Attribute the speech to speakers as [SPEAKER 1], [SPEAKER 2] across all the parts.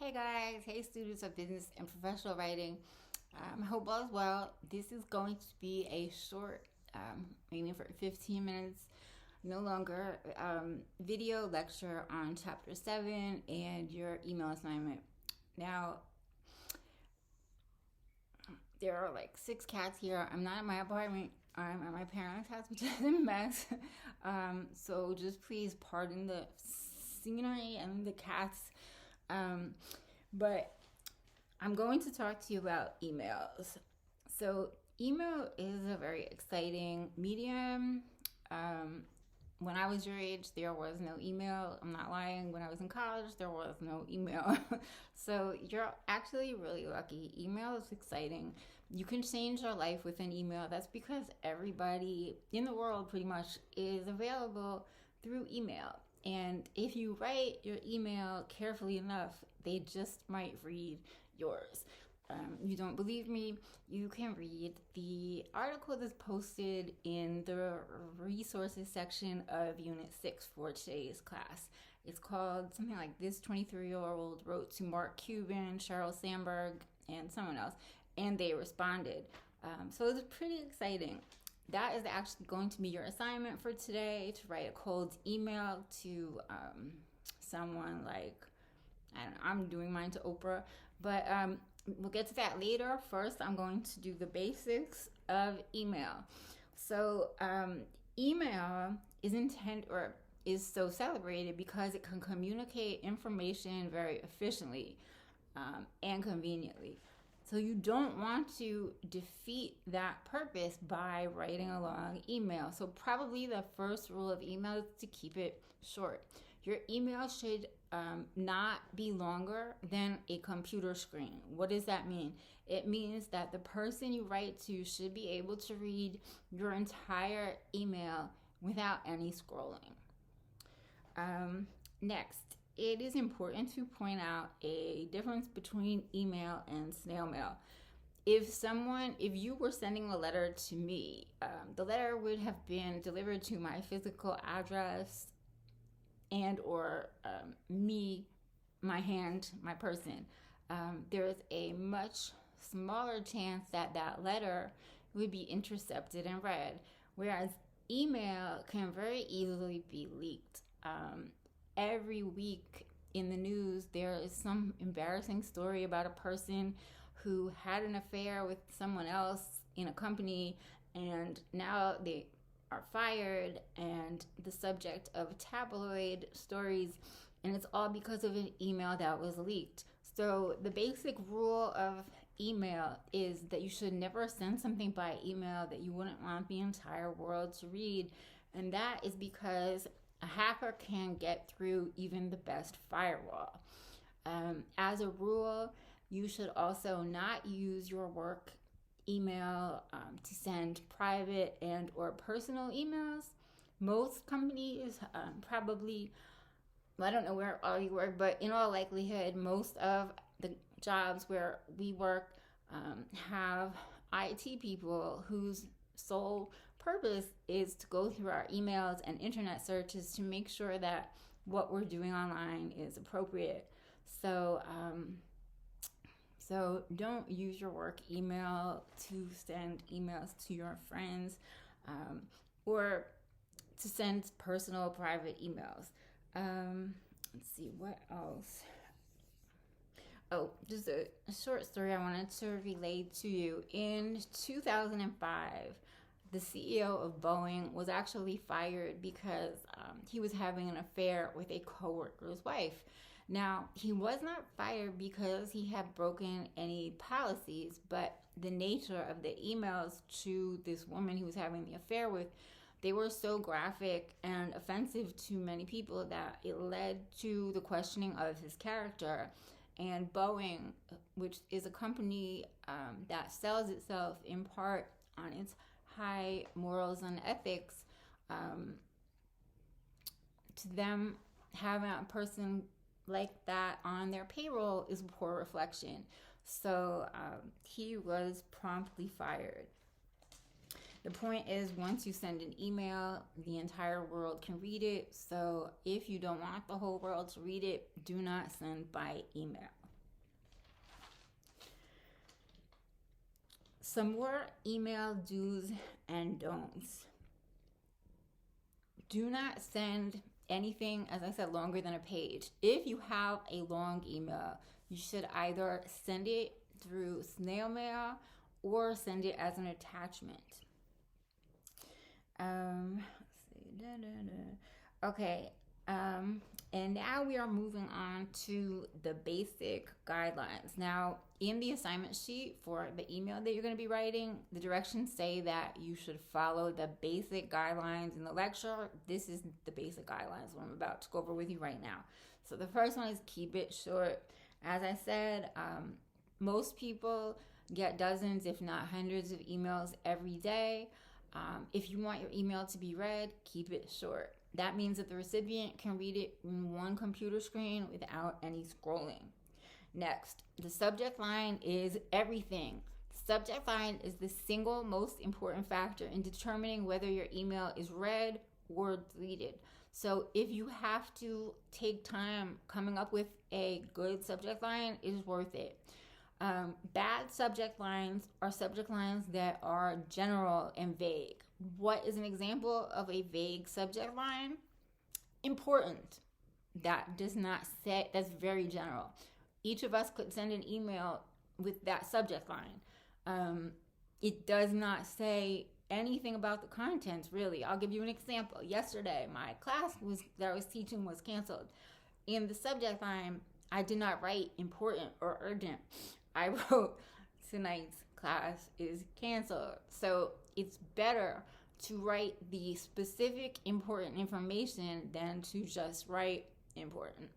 [SPEAKER 1] Hey guys, hey students of business and professional writing. I hope all is well. This is going to be a short, maybe for 15 minutes, no longer, video lecture on chapter 7 and your email assignment. Now, there are like 6 cats here. I'm not in my apartment. I'm at my parents' house, which is a mess. So just please pardon the scenery and the cats. But I'm going to talk to you about emails. So, email is a very exciting medium. When I was your age, there was no email. I'm not lying. When I was in college, there was no email. So, you're actually really lucky. Email is exciting. You can change your life with an email. That's because everybody in the world pretty much is available through email. And if you write your email carefully enough, they just might read yours. You don't believe me? You can read the article that's posted in the resources section of Unit 6 for today's class. It's called something like This 23-Year-Old Wrote to Mark Cuban, Sheryl Sandberg, and someone else, and they responded. So it's pretty exciting. That is actually going to be your assignment for today, to write a cold email to someone like, I don't know, I'm doing mine to Oprah, but we'll get to that later. First, I'm going to do the basics of email. So, email is so celebrated because it can communicate information very efficiently and conveniently. So you don't want to defeat that purpose by writing a long email. So probably the first rule of email is to keep it short. Your email should not be longer than a computer screen. What does that mean? It means that the person you write to should be able to read your entire email without any scrolling. Next, it is important to point out a difference between email and snail mail. If you were sending a letter to me, the letter would have been delivered to my physical address and or my hand, my person. There's a much smaller chance that that letter would be intercepted and read, whereas email can very easily be leaked. Every week in the news, there is some embarrassing story about a person who had an affair with someone else in a company, and now they are fired and the subject of tabloid stories, and it's all because of an email that was leaked. So the basic rule of email is that you should never send something by email that you wouldn't want the entire world to read, and that is because a hacker can get through even the best firewall. As a rule, you should also not use your work email to send private and or personal emails. Most companies probably, I don't know where all you work, but in all likelihood, most of the jobs where we work have IT people whose sole purpose is to go through our emails and internet searches to make sure that what we're doing online is appropriate. So don't use your work email to send emails to your friends or to send personal private emails. Let's see, what else? Oh, just a short story I wanted to relate to you. In 2005, the CEO of Boeing was actually fired because he was having an affair with a coworker's wife. Now, he was not fired because he had broken any policies, but the nature of the emails to this woman he was having the affair with, they were so graphic and offensive to many people that it led to the questioning of his character. And Boeing, which is a company that sells itself in part on its high morals and ethics, to them, having a person like that on their payroll is poor reflection. So he was promptly fired. The point is, once you send an email, the entire world can read it. So if you don't want the whole world to read it, do not send by email. Some more email do's and don'ts. Do not send anything, as I said, longer than a page. If you have a long email, you should either send it through snail mail or send it as an attachment. Okay. And now we are moving on to the basic guidelines. Now, in the assignment sheet for the email that you're going to be writing, the directions say that you should follow the basic guidelines in the lecture. This is the basic guidelines, what I'm about to go over with you right now. So the first one is keep it short. As I said, most people get dozens, if not hundreds of emails every day. If you want your email to be read, keep it short. That means that the recipient can read it in one computer screen without any scrolling. Next, the subject line is everything. Subject line is the single most important factor in determining whether your email is read or deleted. So if you have to take time coming up with a good subject line, it is worth it. Bad subject lines are subject lines that are general and vague. What is an example of a vague subject line? Important. That does not say, that's very general. Each of us could send an email with that subject line. It does not say anything about the contents, really. I'll give you an example. Yesterday, my class that I was teaching was canceled. In the subject line, I did not write important or urgent. I wrote tonight's class is canceled. So it's better to write the specific important information than to just write important.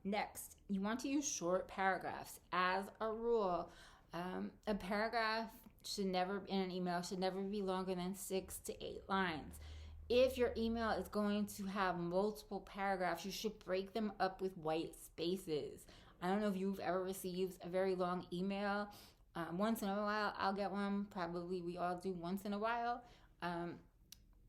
[SPEAKER 1] Next, you want to use short paragraphs. As a rule, a paragraph in an email should never be longer than 6 to 8 lines. If your email is going to have multiple paragraphs, you should break them up with white spaces. I don't know if you've ever received a very long email. Once in a while, I'll get one. Probably we all do once in a while.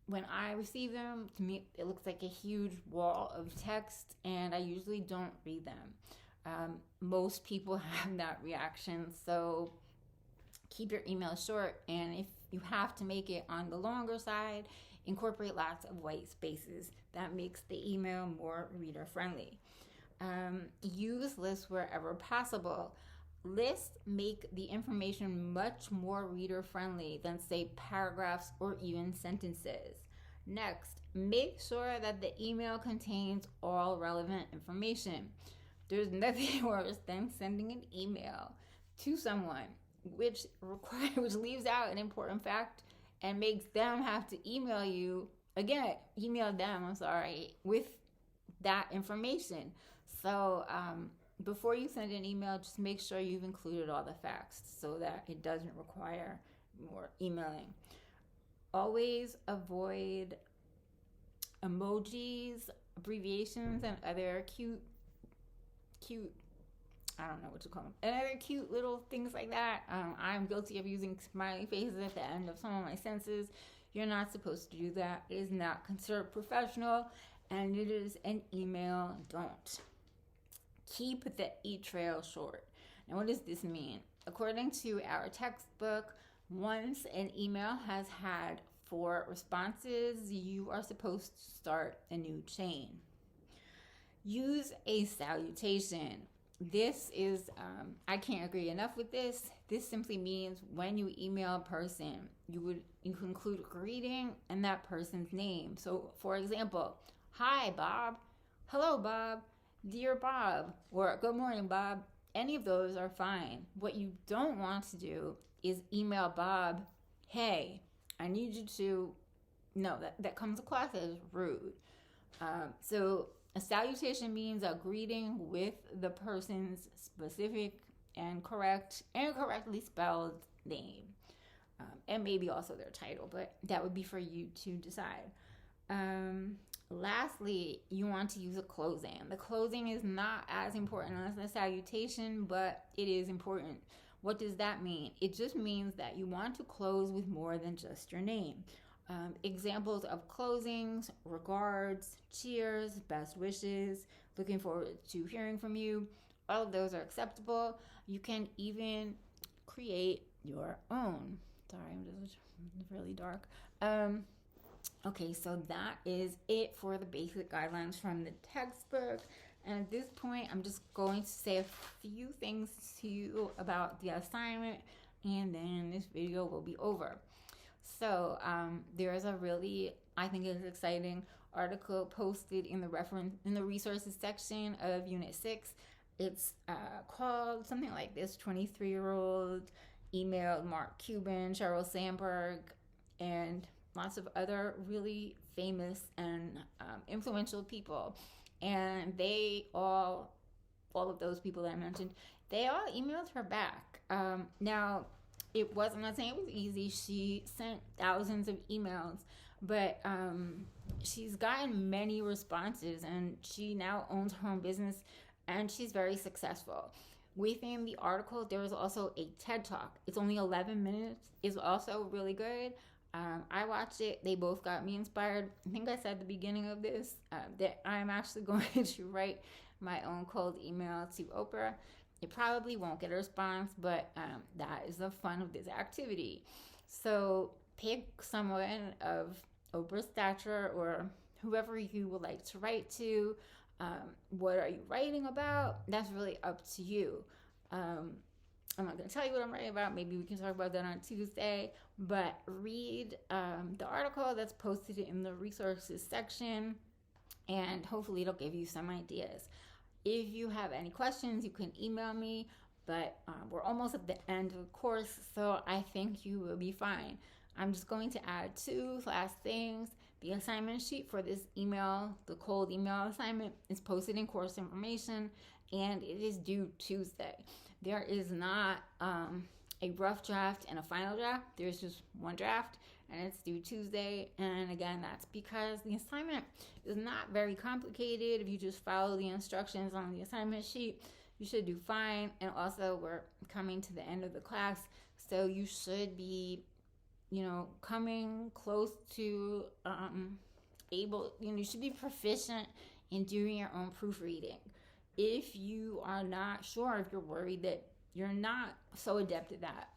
[SPEAKER 1] When I receive them, to me, it looks like a huge wall of text, and I usually don't read them. Most people have that reaction, so keep your email short, and if you have to make it on the longer side, incorporate lots of white spaces. That makes the email more reader-friendly. Use lists wherever possible. Lists make the information much more reader-friendly than, say, paragraphs or even sentences. Next, make sure that the email contains all relevant information. There's nothing worse than sending an email to someone which leaves out an important fact and makes them have to email them with that information. So before you send an email, just make sure you've included all the facts so that it doesn't require more emailing. Always avoid emojis, abbreviations, and other cute, I don't know what to call them, and other cute little things like that. I'm guilty of using smiley faces at the end of some of my sentences. You're not supposed to do that. It is not considered professional, and it is an email don't. Keep the e-trail short. Now, what does this mean? According to our textbook, once an email has had 4 responses, you are supposed to start a new chain. Use a salutation. This is, I can't agree enough with this. This simply means when you email a person, you include a greeting and that person's name. So, for example, hi, Bob. Hello, Bob. Dear Bob, or good morning, Bob. Any of those are fine. What you don't want to do is email Bob, hey, I need you to, no, that comes across as rude. So a salutation means a greeting with the person's specific and correctly spelled name. And maybe also their title, but that would be for you to decide. Lastly, you want to use a closing. The closing is not as important as the salutation, but it is important. What does that mean? It just means that you want to close with more than just your name. Examples of closings: regards, cheers, best wishes, looking forward to hearing from you. All of those are acceptable. You can even create your own. Sorry, I'm just really dark. Okay, so that is it for the basic guidelines from the textbook. And at this point, I'm just going to say a few things to you about the assignment, and then this video will be over. So there is a really, I think it's exciting article posted in the resources section of Unit 6. It's called something like this: 23-year-old emailed Mark Cuban, Sheryl Sandberg, and lots of other really famous and influential people. And they all of those people that I mentioned, they all emailed her back. Now, I'm not saying it was easy. She sent thousands of emails, but she's gotten many responses, and she now owns her own business, and she's very successful. Within the article, there was also a TED Talk. It's only 11 minutes. It's also really good. I watched it. They both got me inspired. I think I said at the beginning of this that I'm actually going to write my own cold email to Oprah. It probably won't get a response, but that is the fun of this activity. So pick someone of Oprah's stature or whoever you would like to write to. What are you writing about? That's really up to you. I'm not going to tell you what I'm writing about. Maybe we can talk about that on Tuesday. But read the article that's posted in the resources section, and hopefully it'll give you some ideas. If you have any questions, you can email me. But we're almost at the end of the course, so I think you will be fine. I'm just going to add two last things. The assignment sheet for this email, the cold email assignment, is posted in course information, and it is due Tuesday. There is not a rough draft and a final draft. There's just one draft, and it's due Tuesday. And again, that's because the assignment is not very complicated. If you just follow the instructions on the assignment sheet, you should do fine. And also, we're coming to the end of the class, so you should be, coming close to you should be proficient in doing your own proofreading. If you are not sure, if you're worried that you're not so adept at that,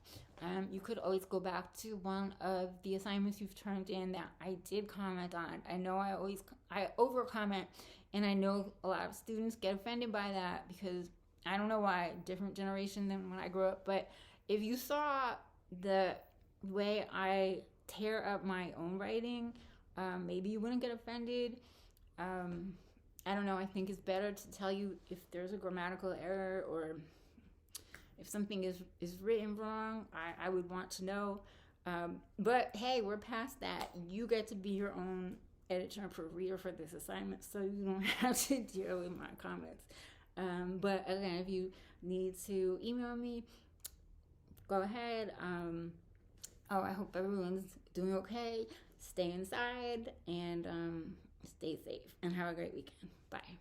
[SPEAKER 1] you could always go back to one of the assignments you've turned in that I did comment on. I know I over comment, and I know a lot of students get offended by that because I don't know why, different generation than when I grew up. But if you saw the way I tear up my own writing, maybe you wouldn't get offended. I don't know. I think it's better to tell you if there's a grammatical error or if something is written wrong. I would want to know. But hey, we're past that. You get to be your own editor and proofreader for this assignment, so you don't have to deal with my comments. But again, if you need to email me, go ahead. I hope everyone's doing okay. Stay inside and stay safe and have a great weekend. Bye.